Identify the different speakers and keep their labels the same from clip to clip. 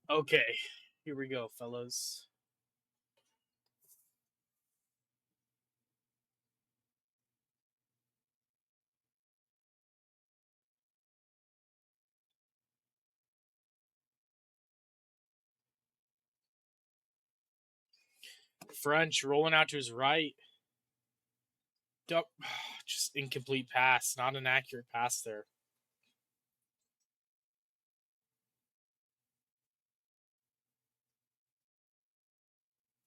Speaker 1: Okay, here we go, fellas. French rolling out to his right. Duck, just incomplete pass, not an accurate pass there.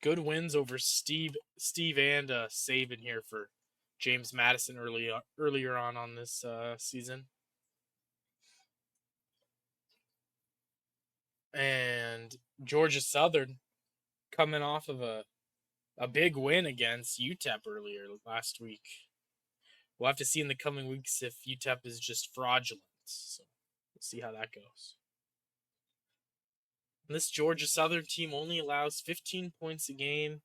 Speaker 1: Good wins over Steve and Saban here for James Madison earlier on this season. And Georgia Southern coming off of a big win against UTEP earlier last week. We'll have to see in the coming weeks if UTEP is just fraudulent. So we'll see how that goes. And this Georgia Southern team only allows 15 points a game.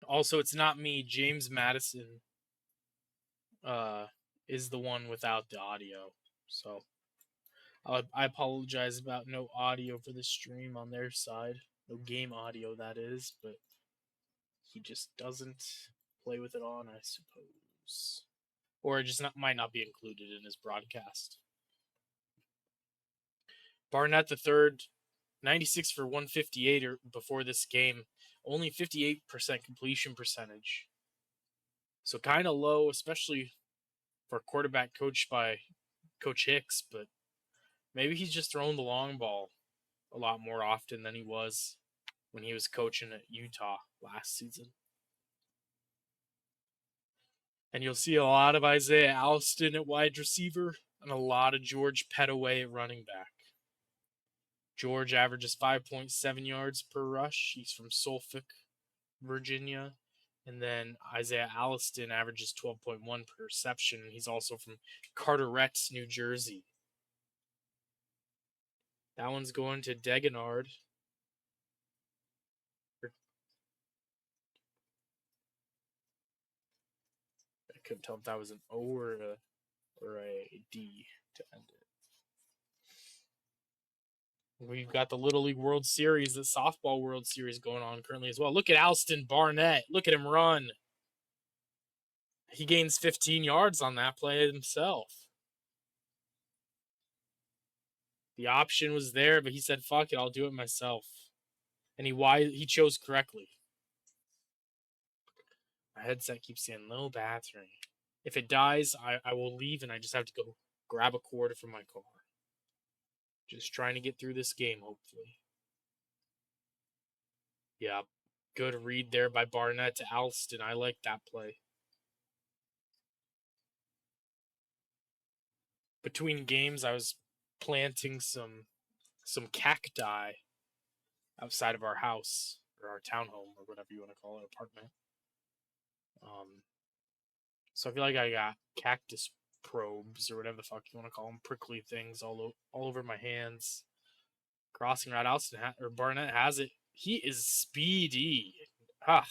Speaker 1: Also, it's not me. James Madison uh, is the one without the audio. So I apologize about no audio for the stream on their side. No game audio, that is. But he just doesn't play with it on, I suppose. Or it just might not be included in his broadcast. Barnett the third, 96 for 158 before this game. Only 58% completion percentage. So kind of low, especially for a quarterback coached by Coach Hicks, but maybe he's just throwing the long ball a lot more often than he was when he was coaching at Utah last season. And you'll see a lot of Isaiah Alston at wide receiver and a lot of George Pettaway at running back. George averages 5.7 yards per rush. He's from Suffolk, Virginia. And then Isaiah Alston averages 12.1 per reception. He's also from Carteret, New Jersey. That one's going to Degenard. I couldn't tell if that was an O or a D to end it. We've got the Little League World Series, the Softball World Series going on currently as well. Look at Alston Barnett. Look at him run. He gains 15 yards on that play himself. The option was there, but he said, fuck it, I'll do it myself. And he chose correctly. My headset keeps saying low battery. If it dies, I will leave and I just have to go grab a cord from my car. Just trying to get through this game, hopefully. Yeah, good read there by Barnett to Alston. I like that play. Between games, I was planting some cacti outside of our house or our townhome or whatever you want to call it, apartment. So I feel like I got cactus probes or whatever the fuck you want to call them, prickly things all over my hands. Crossing route, Alston or Barnett has it. He is speedy. Ah,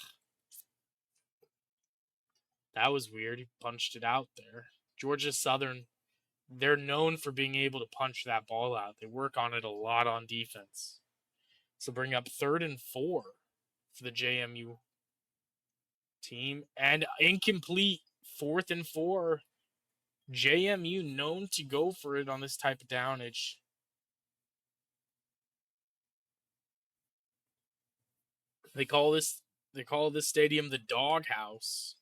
Speaker 1: that was weird. He punched it out there. Georgia Southern, they're known for being able to punch that ball out. They work on it a lot on defense. So bring up 3rd and 4 for the JMU team. And incomplete 4th and 4. JMU known to go for it on this type of downage. They call this stadium the Doghouse.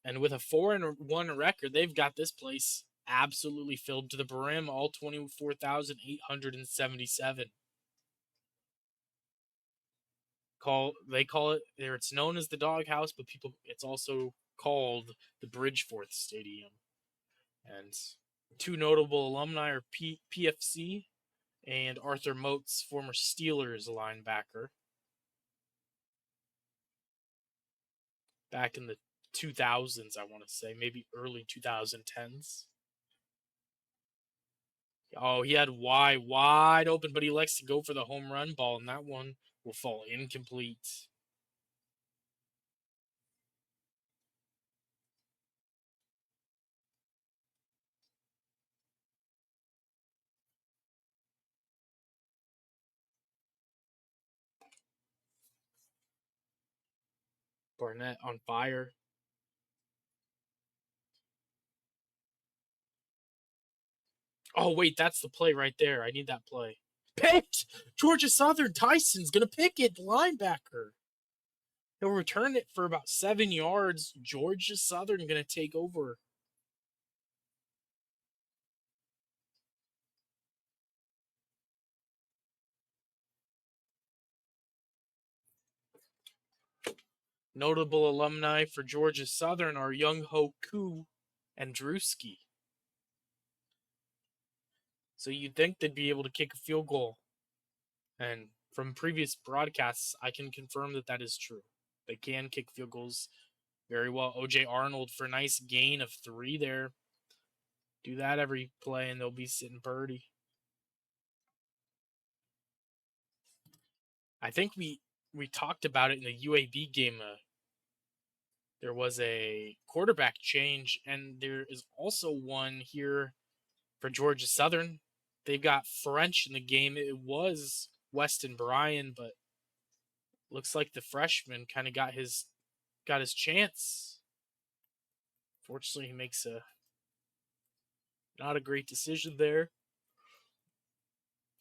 Speaker 1: And with a 4-1 record, they've got this place absolutely filled to the brim, all 24,877. They call it there. It's known as the Doghouse, but it's also called the Bridgeforth Stadium. And two notable alumni are PFC and Arthur Moats, former Steelers linebacker, back in the 2000s, I want to say, maybe early 2010s. Oh, he had wide open, but he likes to go for the home run ball, and that one will fall incomplete. Barnett on fire. Oh, wait, that's the play right there. I need that play. Picked! Georgia Southern. Tyson's going to pick it, the linebacker. He'll return it for about 7 yards. Georgia Southern going to take over. Notable alumni for Georgia Southern are Young Ho Koo and Drewski. So you'd think they'd be able to kick a field goal. And from previous broadcasts, I can confirm that that is true. They can kick field goals very well. O.J. Arnold for a nice gain of 3 there. Do that every play, and they'll be sitting pretty. I think we talked about it in the UAB game. There was a quarterback change, and there is also one here for Georgia Southern. They've got French in the game. It was Weston Bryan, but looks like the freshman kind of got his chance. Fortunately, he makes not a great decision there.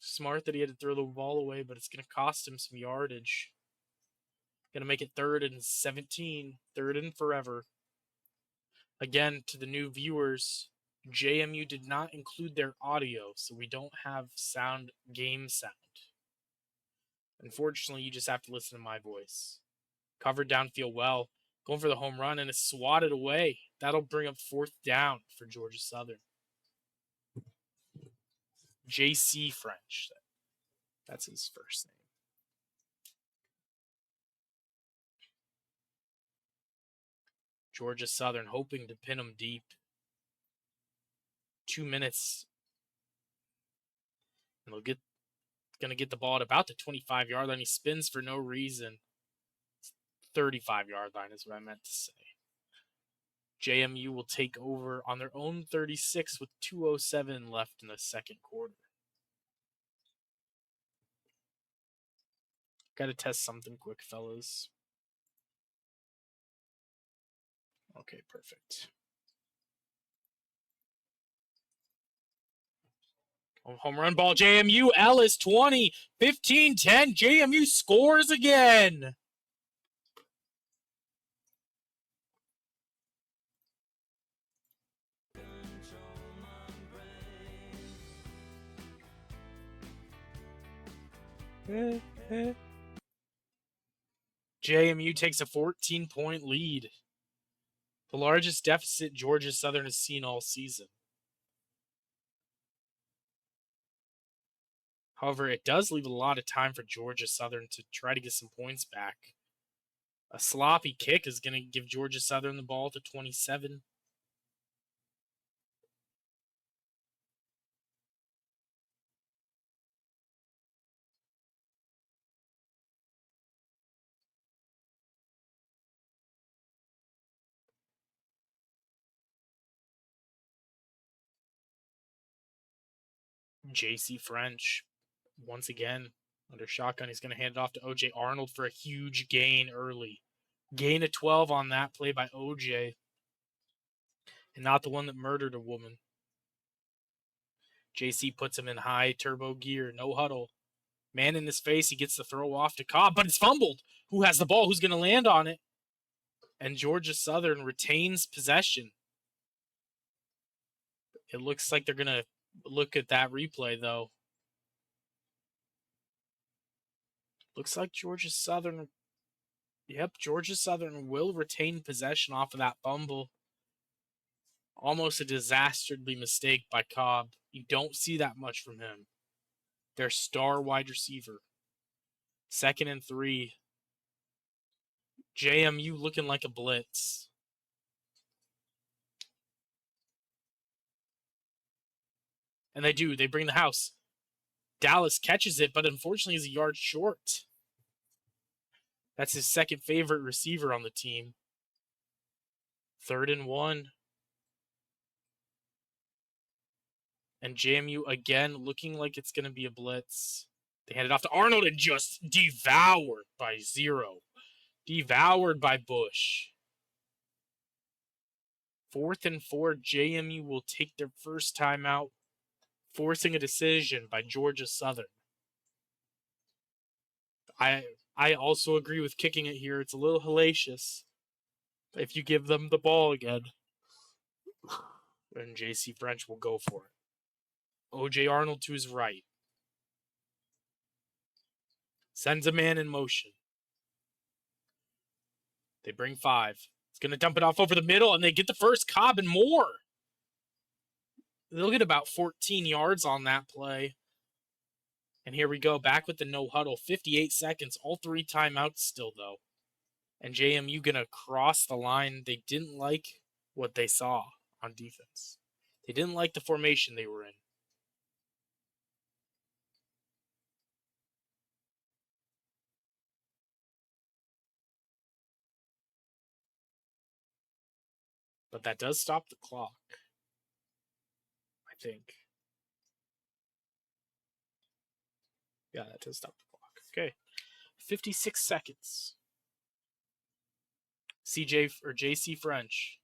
Speaker 1: Smart that he had to throw the ball away, but it's going to cost him some yardage. Going to make it 3rd and 17, 3rd and forever. Again, to the new viewers, JMU did not include their audio, so we don't have game sound. Unfortunately, you just have to listen to my voice. Covered downfield well, going for the home run, and it's swatted away. That'll bring up 4th down for Georgia Southern. J.C. French. That's his first name. Georgia Southern hoping to pin him deep. 2 minutes. And they'll going to get the ball at about the 25-yard line. He spins for no reason. 35-yard line is what I meant to say. JMU will take over on their own 36 with 2:07 left in the second quarter. Got to test something quick, fellas. Okay, perfect. Home run ball, JMU. Ellis, 20, 15, 10. JMU scores again. JMU takes a 14-point lead. The largest deficit Georgia Southern has seen all season. However, it does leave a lot of time for Georgia Southern to try to get some points back. A sloppy kick is going to give Georgia Southern the ball to 27. J.C. French, once again, under shotgun. He's going to hand it off to O.J. Arnold for a huge gain early. Gain of 12 on that play by O.J. And not the one that murdered a woman. JC puts him in high turbo gear, no huddle. Man in his face, he gets the throw off to Cobb, but it's fumbled. Who has the ball? Who's going to land on it? And Georgia Southern retains possession. It looks like they're going to look at that replay, though. Looks like Georgia Southern... Yep, Georgia Southern will retain possession off of that fumble. Almost a disasterly mistake by Cobb. You don't see that much from him. Their star wide receiver. 2nd and 3. JMU looking like a blitz. And they do. They bring the house. Dallas catches it, but unfortunately is a yard short. That's his second favorite receiver on the team. 3rd and 1. And JMU again looking like it's going to be a blitz. They hand it off to Arnold and just devoured by Zero. Devoured by Bush. 4th and 4. JMU will take their first timeout, forcing a decision by Georgia Southern. I also agree with kicking it here. It's a little hellacious if you give them the ball again. And J.C. French will go for it. O.J. Arnold to his right. Sends a man in motion. They bring 5. It's going to dump it off over the middle, and they get the first. Cobb and more. They'll get about 14 yards on that play. And here we go, back with the no huddle. 58 seconds, all 3 timeouts still, though. And JMU going to cross the line. They didn't like what they saw on defense. They didn't like the formation they were in. But that does stop the clock, I think. Yeah, that does stop the clock. Okay. 56 seconds. JC French.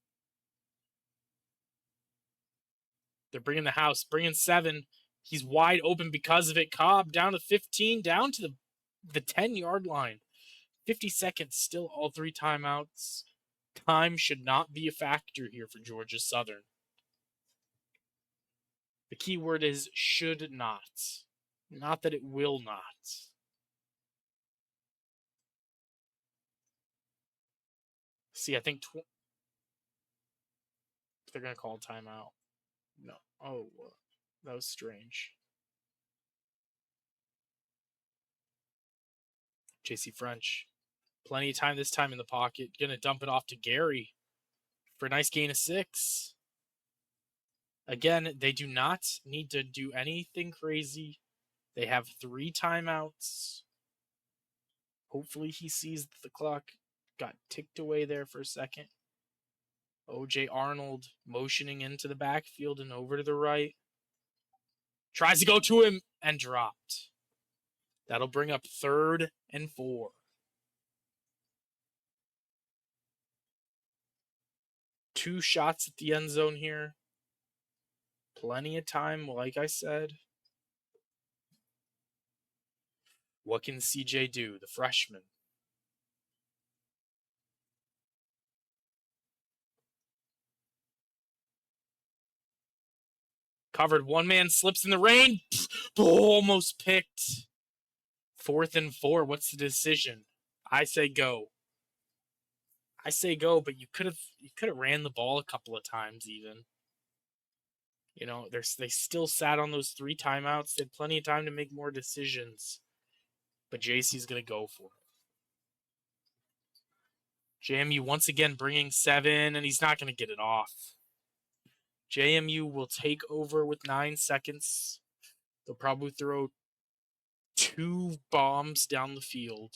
Speaker 1: They're bringing the house, bringing 7. He's wide open because of it. Cobb down to 15, down to the 10-yard line. 50 seconds, still all 3 timeouts. Time should not be a factor here for Georgia Southern. The key word is should not. Not that it will not. See, I think they're going to call timeout. No. Oh, that was strange. JC French. Plenty of time this time in the pocket. Going to dump it off to Gary for a nice gain of 6. Again, they do not need to do anything crazy. They have 3 timeouts. Hopefully he sees that the clock got ticked away there for a second. O.J. Arnold motioning into the backfield and over to the right. Tries to go to him and dropped. That'll bring up 3rd and 4. Two shots at the end zone here. Plenty of time, like I said. What can CJ do, the freshman? Covered, one man slips in the rain. Almost picked. 4th and 4, what's the decision? I say go. I say go, but you could have ran the ball a couple of times even. You know, they still sat on those 3 timeouts. They had plenty of time to make more decisions. But JC's going to go for it. JMU once again bringing 7, and he's not going to get it off. JMU will take over with 9 seconds. They'll probably throw 2 bombs down the field.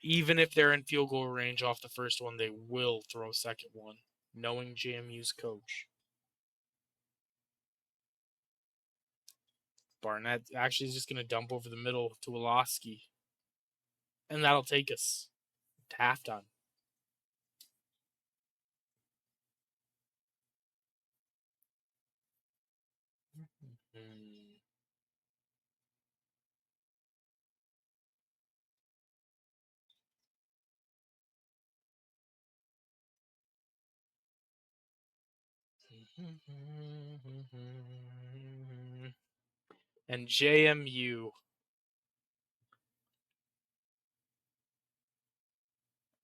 Speaker 1: Even if they're in field goal range off the first one, they will throw a second one, knowing JMU's coach. Barnett actually is just going to dump over the middle to Woloski. And that'll take us to halftime. And JMU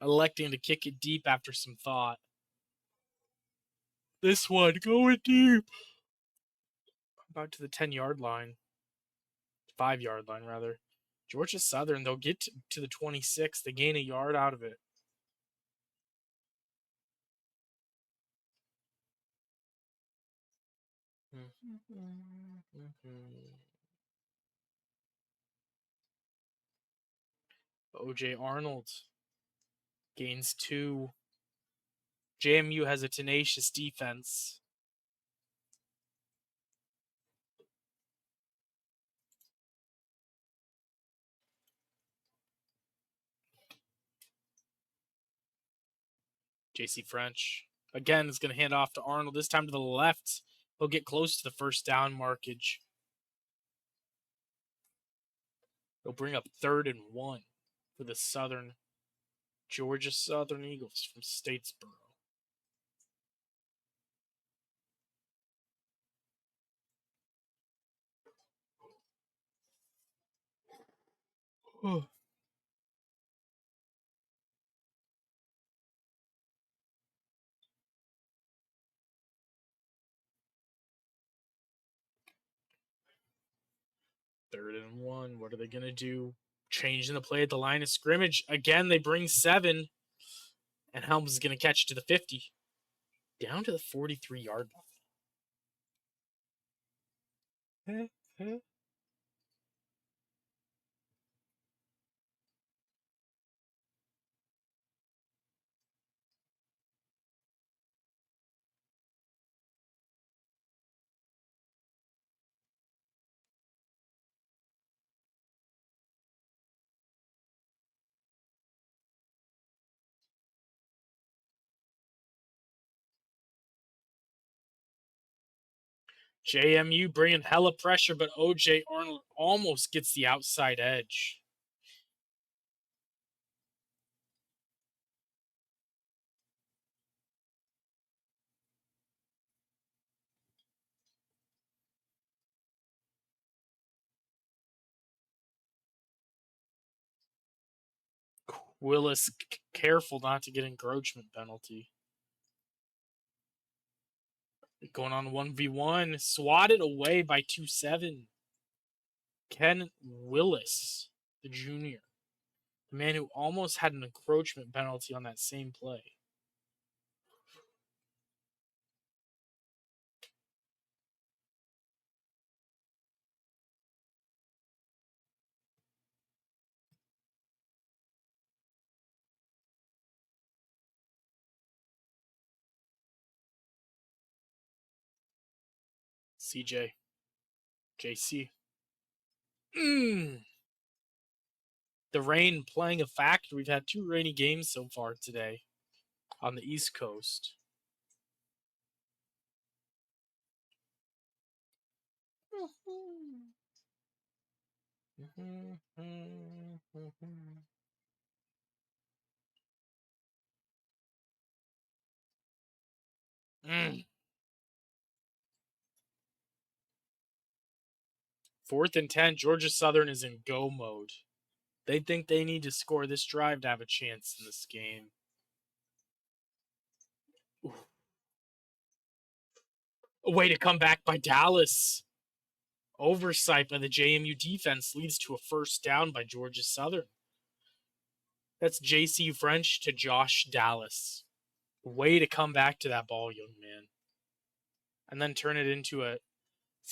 Speaker 1: electing to kick it deep after some thought. This one going deep. About to the 10-yard line. 5-yard line, rather. Georgia Southern, they'll get to the 26. They gain a yard out of it. O.J. Arnold gains 2. JMU has a tenacious defense. J.C. French, again, is going to hand off to Arnold, this time to the left. He'll get close to the first down markage. He'll bring up 3rd and 1 for the Georgia Southern Eagles from Statesboro. Oh. Third and 1. What are they going to do? Changing the play at the line of scrimmage. Again, they bring 7. And Helms is going to catch to the 50. Down to the 43-yard line. 'JMU bringing hella pressure, but O.J. Arnold almost gets the outside edge. Willis careful not to get encroachment penalty. Going on 1v1, swatted away by 2-7. Ken Willis, the junior. The man who almost had an encroachment penalty on that same play. CJ. JC. The rain playing a factor. We've had 2 rainy games so far today on the East Coast. Mm. 4th and 10, Georgia Southern is in go mode. They think they need to score this drive to have a chance in this game. Ooh. A way to come back by Dallas. Oversight by the JMU defense leads to a first down by Georgia Southern. That's J.C. French to Josh Dallas. Way to come back to that ball, young man. And then turn it into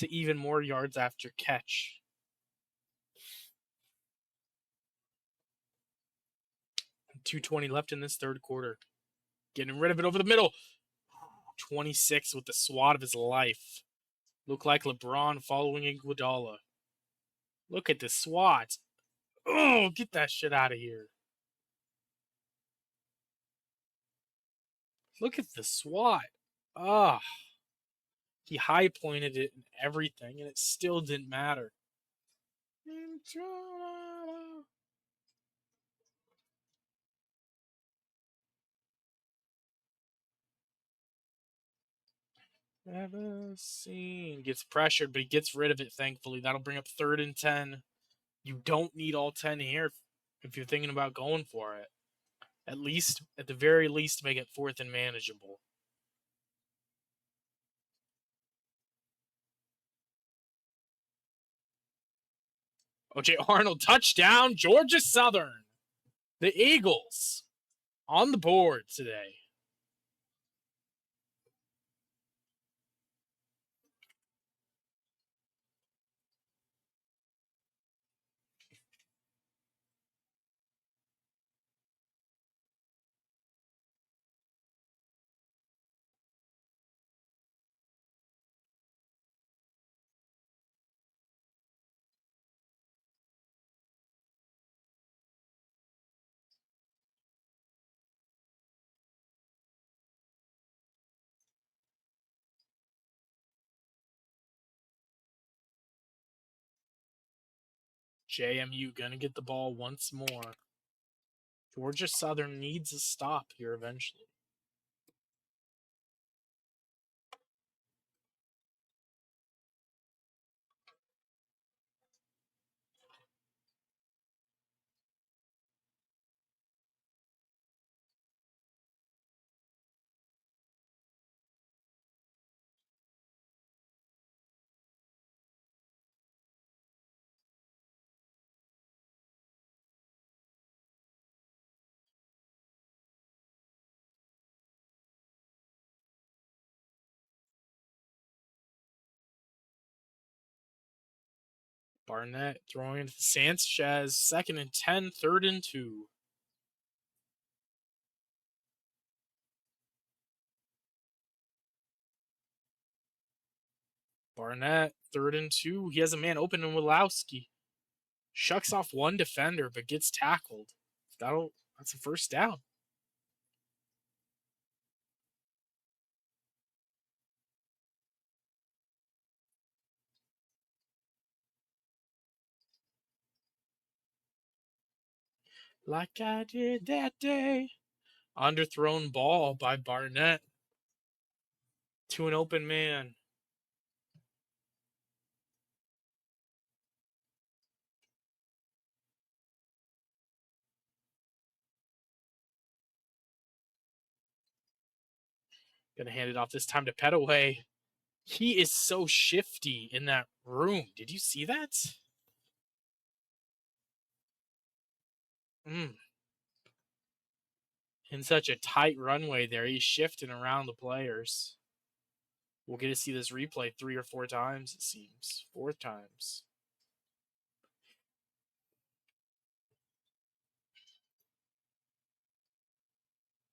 Speaker 1: even more yards after catch. 2:20 left in this third quarter. Getting rid of it over the middle. 26 with the swat of his life. Look like LeBron following Iguodala. Look at the swat. Oh, get that shit out of here. Look at the swat. Ah. He high pointed it and everything, and it still didn't matter. Madison gets pressured, but he gets rid of it, thankfully. That'll bring up 3rd and 10. You don't need all 10 here if you're thinking about going for it. At the very least, make it 4th and manageable. O.J. Arnold, touchdown, Georgia Southern. The Eagles on the board today. JMU gonna get the ball once more. Georgia Southern needs a stop here eventually. Barnett throwing to Sanchez. 2nd and 10, 3rd and 2. Barnett, 3rd and 2. He has a man open in Wilowski. Shucks off one defender, but gets tackled. That's a 1st down. Like I did that day. Underthrown ball by Barnett to an open man. Gonna hand it off this time to Petaway. He is so shifty in that room. Did you see that? In such a tight runway there, he's shifting around the players. We'll get to see this replay 3 or 4 times, it seems. 4 times.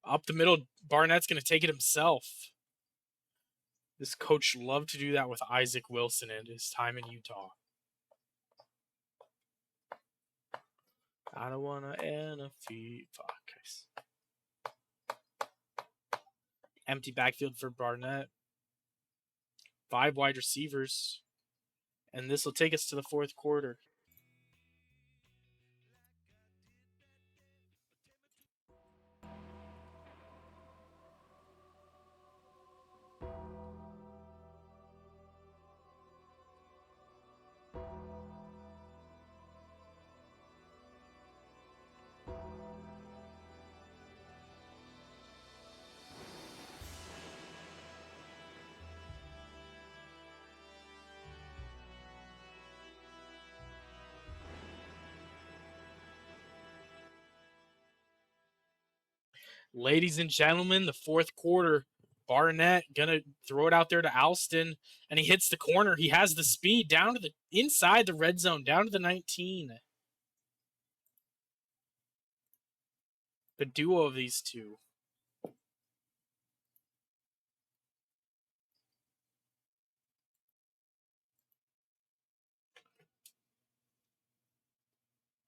Speaker 1: Up the middle, Barnett's going to take it himself. This coach loved to do that with Isaac Wilson and his time in Utah. I don't want to end a feed. Fuck. Empty backfield for Barnett. 5 wide receivers. And this will take us to the 4th quarter. Ladies and gentlemen, the 4th quarter. Barnett gonna throw it out there to Alston, and he hits the corner. He has the speed down to the inside the red zone, down to the 19. The duo of these two.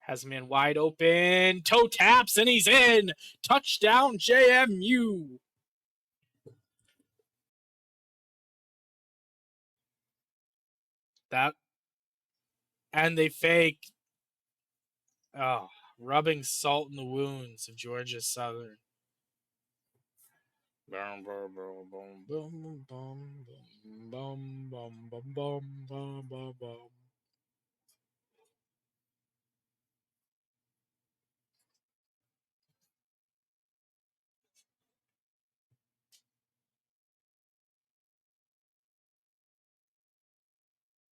Speaker 1: Has a man wide open. Toe taps, and he's in. Touchdown, JMU. That and they fake. Oh, rubbing salt in the wounds of Georgia Southern. Boom, boom, boom, boom, boom, boom, boom, boom, boom, boom, boom, boom, boom.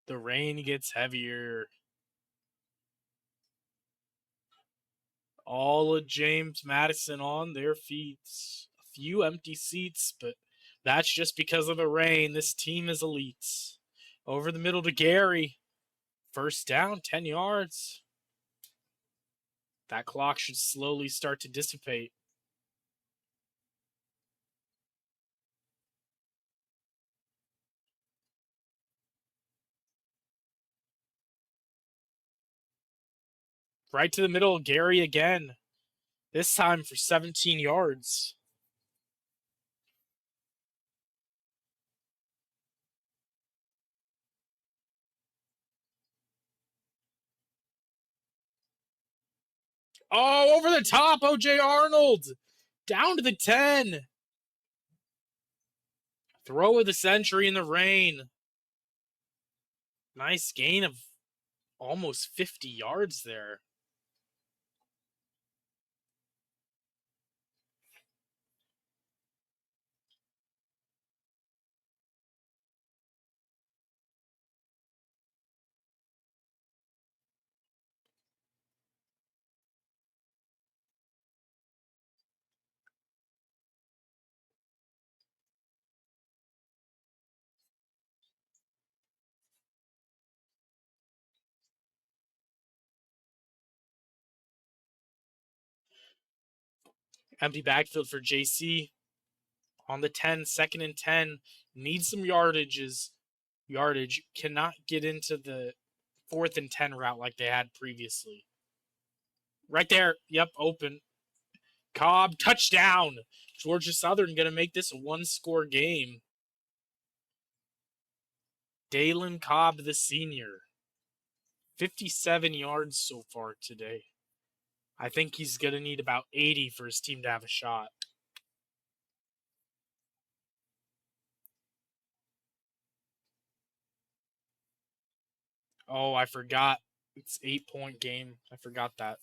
Speaker 1: The rain gets heavier. All of James Madison on their feet. A few empty seats, but that's just because of the rain. This team is elite. Over the middle to Gary. First down, 10 yards. That clock should slowly start to dissipate. Right to the middle, Gary again. This time for 17 yards. Oh, over the top, O.J. Arnold. Down to the 10. Throw of the century in the rain. Nice gain of almost 50 yards there. Empty backfield for JC. On the 10, second and 10. Needs some yardage. Cannot get into the 4th and 10 route like they had previously. Right there. Yep, open. Cobb, touchdown. Georgia Southern going to make this a 1-score game. Dalen Cobb, the senior. 57 yards so far today. I think he's going to need about 80 for his team to have a shot. Oh, I forgot. It's 8-point game. I forgot that.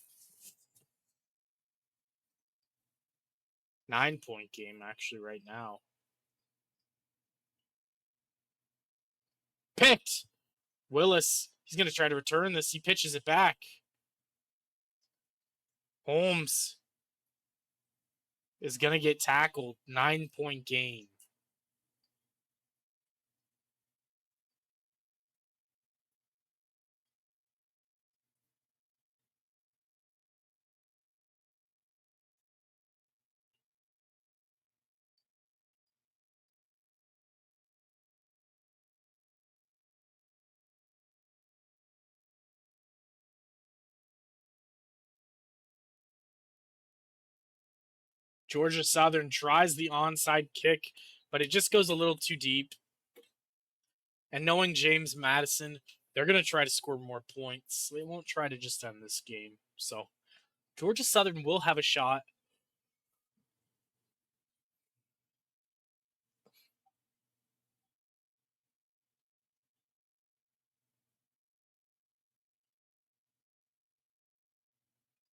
Speaker 1: 9-point game, actually, right now. Picked! Willis, he's going to try to return this. He pitches it back. Holmes is going to get tackled. 9-point game. Georgia Southern tries the onside kick, but it just goes a little too deep. And knowing James Madison, they're going to try to score more points. They won't try to just end this game. So Georgia Southern will have a shot.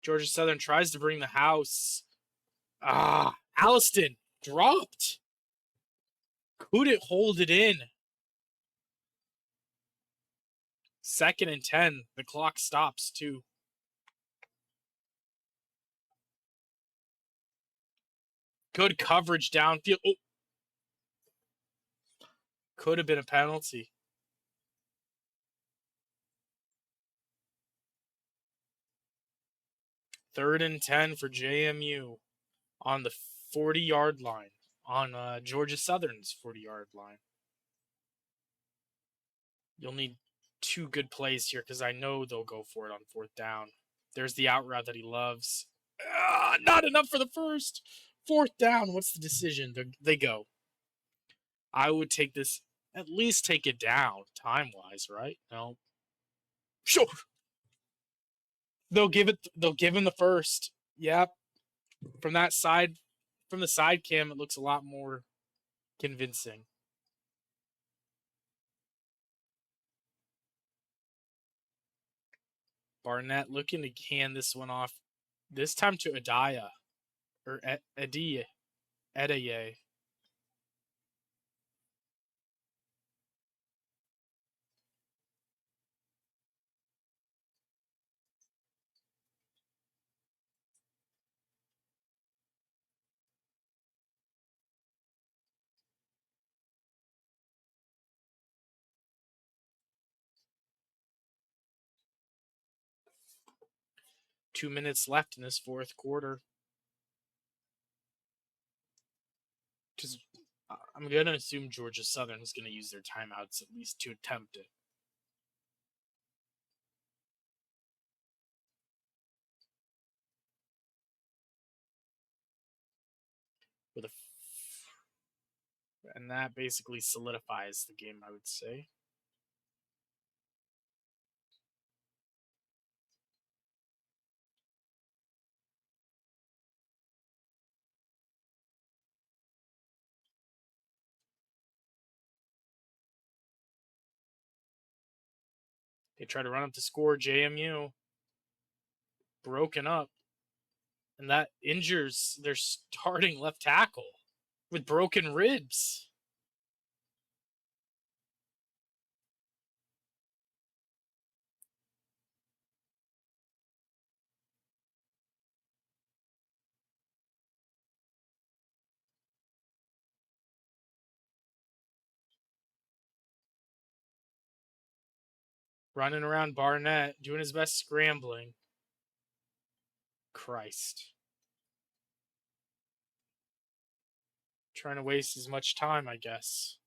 Speaker 1: Georgia Southern tries to bring the house. Alliston dropped. Couldn't hold it in. 2nd and 10. The clock stops too. Good coverage downfield. Oh. Could have been a penalty. 3rd and 10 for JMU on the 40-yard line. On Georgia Southern's 40-yard line. You'll need 2 good plays here because I know they'll go for it on 4th down. There's the out route that he loves. Not enough for the first. 4th down. What's the decision? They go. I would take this At least take it down time-wise, right? No. Sure. They'll give him the first. Yep. From that side, from the side cam, it looks a lot more convincing. Barnett looking to hand this one off. This time to Adaya. Or Ediye. 2 minutes left in this fourth quarter. Just, I'm going to assume Georgia Southern is going to use their timeouts at least to attempt it. And that basically solidifies the game, I would say. They try to run up the score. JMU broken up. And that injures their starting left tackle with broken ribs. Running around Barnett, doing his best scrambling. Christ. Trying to waste as much time, I guess.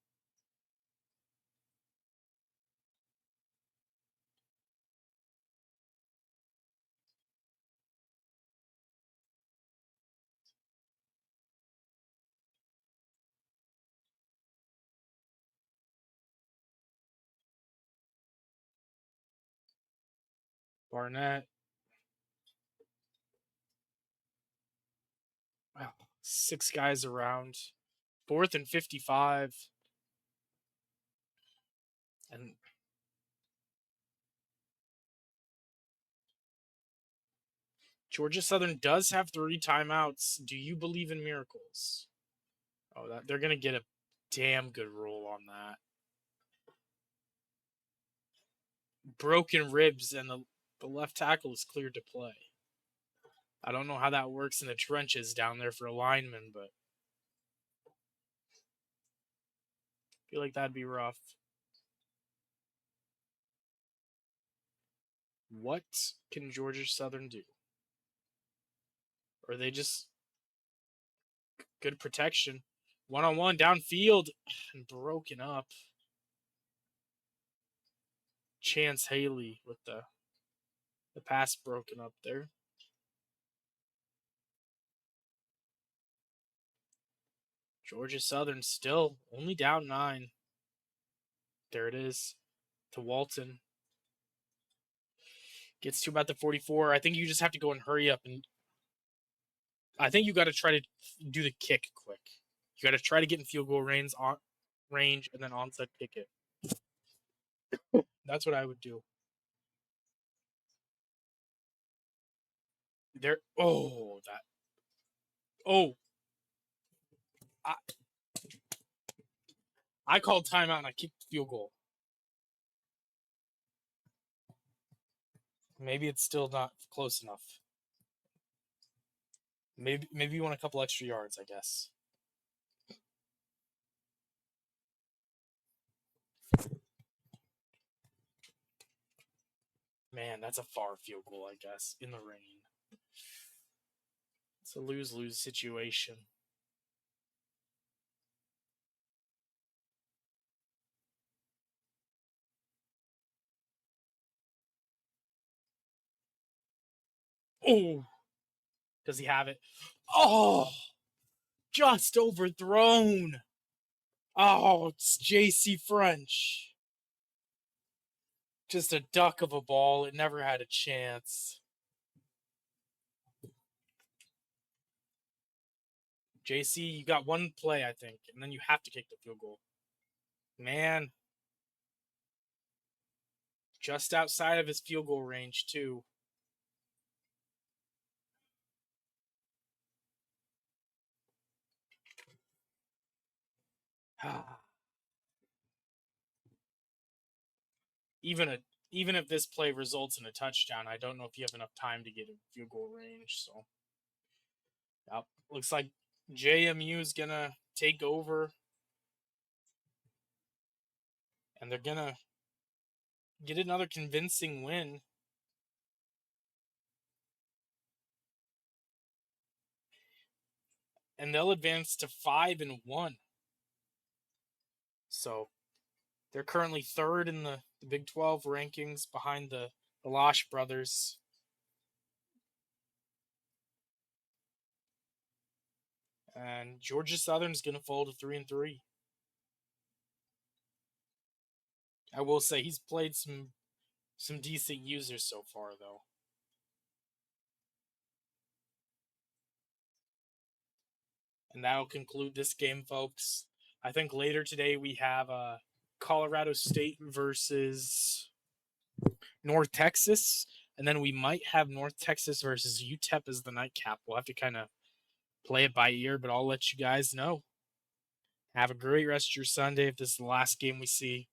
Speaker 1: Barnett. Wow. 6 guys around. 4th and 55. And Georgia Southern does have 3 timeouts. Do you believe in miracles? Oh, they're going to get a damn good roll on that. Broken ribs, and the left tackle is cleared to play. I don't know how that works in the trenches down there for a lineman, but I feel like that'd be rough. What can Georgia Southern do? Or are they just good protection? 1-on-1 downfield and broken up. Chance Haley with the pass broken up there. Georgia Southern still only down 9. There it is to Walton. Gets to about the 44. I think you just have to go and hurry up. And I think you got to try to do the kick quick. You got to try to get in field goal range and then onside kick it. That's what I would do. There. Oh, that. Oh. I called timeout and I kicked the field goal. Maybe it's still not close enough. Maybe you want a couple extra yards, I guess. Man, that's a far field goal, I guess, in the rain. It's a lose-lose situation. Oh! Does he have it? Oh! Just overthrown! Oh, it's JC French. Just a duck of a ball. It never had a chance. JC, you got one play, I think, and then you have to kick the field goal. Man, just outside of his field goal range, too. even if this play results in a touchdown, I don't know if you have enough time to get a field goal range. So, yep. Looks like JMU is gonna take over, and they're gonna get another convincing win. And they'll advance to 5-1. So they're currently third in the Big 12 rankings behind the Losh brothers. And Georgia Southern's going to fall to 3-3. I will say he's played some decent users so far, though. And that'll conclude this game, folks. I think later today we have Colorado State versus North Texas, and then we might have North Texas versus UTEP as the nightcap. We'll have to kind of play it by ear, but I'll let you guys know. Have a great rest of your Sunday if this is the last game we see.